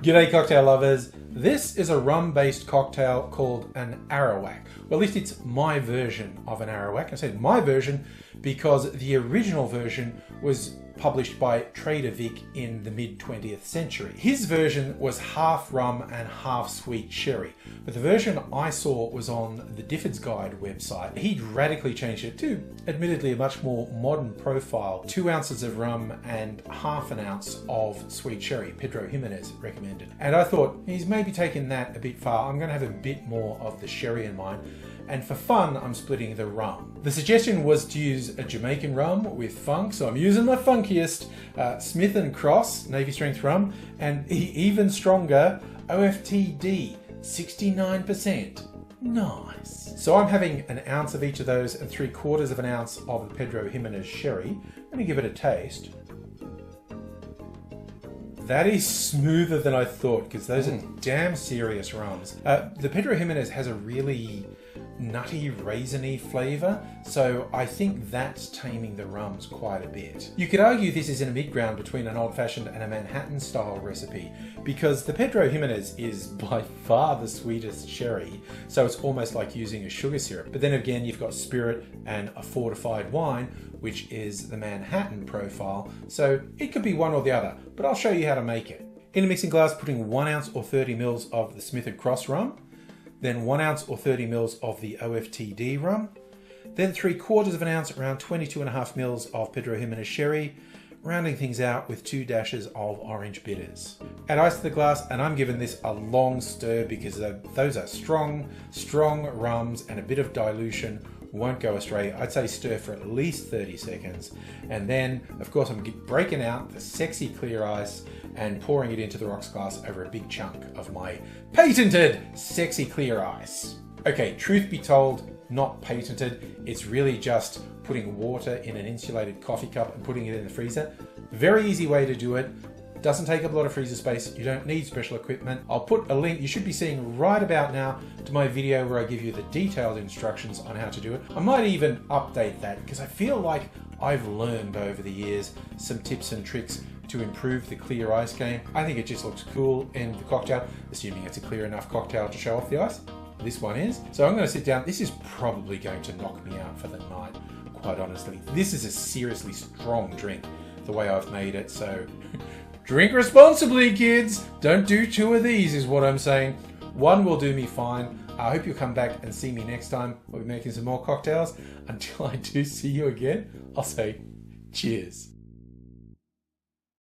G'day cocktail lovers. This is a rum-based cocktail called an Arawak. Well, at least it's my version of an Arawak. I said my version because the original version was published by Trader Vic in the mid-20th century. His version was half rum and half sweet sherry, but the version I saw was on the Difford's Guide website. He'd radically changed it to, admittedly, a much more modern profile. 2 ounces of rum and half an ounce of sweet sherry, Pedro Ximinez recommended. And I thought, he's maybe taken that a bit far. I'm going to have a bit more of the sherry in mine. And for fun, I'm splitting the rum. The suggestion was to use a Jamaican rum with funk, so I'm using my funkiest Smith & Cross Navy Strength rum, and even stronger OFTD, 69%. Nice. So I'm having an ounce of each of those and 3/4 of an ounce of the Pedro Ximinez sherry. Let me give it a taste. That is smoother than I thought, because those are damn serious rums. The Pedro Ximinez has a really nutty, raisiny flavour, so I think that's taming the rums quite a bit. You could argue this is in a mid-ground between an old-fashioned and a Manhattan-style recipe, because the Pedro Ximinez is by far the sweetest sherry, so it's almost like using a sugar syrup. But then again, you've got spirit and a fortified wine, which is the Manhattan profile, so it could be one or the other, but I'll show you how to make it. In a mixing glass, putting 1 ounce or 30 mils of the Smith & Cross rum, then 1 ounce or 30 mils of the OFTD rum, then 3/4 of an ounce, around 22.5 mils of Pedro Ximinez sherry, rounding things out with 2 dashes of orange bitters. Add ice to the glass, and I'm giving this a long stir because those are strong rums, and a bit of dilution won't go astray. I'd say stir for at least 30 seconds. And then, of course, I'm breaking out the sexy clear ice and pouring it into the rocks glass over a big chunk of my patented sexy clear ice. Okay, truth be told, not patented. It's really just putting water in an insulated coffee cup and putting it in the freezer. Very easy way to do it. Doesn't take up a lot of freezer space. You don't need special equipment. I'll put a link, you should be seeing right about now, to my video where I give you the detailed instructions on how to do it. I might even update that because I feel like I've learned over the years some tips and tricks to improve the clear ice game. I think it just looks cool in the cocktail, assuming it's a clear enough cocktail to show off the ice. This one is. So I'm going to sit down. This is probably going to knock me out for the night, quite honestly. This is a seriously strong drink, the way I've made it, so drink responsibly, kids. Don't do 2 of these is what I'm saying. 1 will do me fine. I hope you'll come back and see me next time. We'll be making some more cocktails. Until I do see you again, I'll say cheers.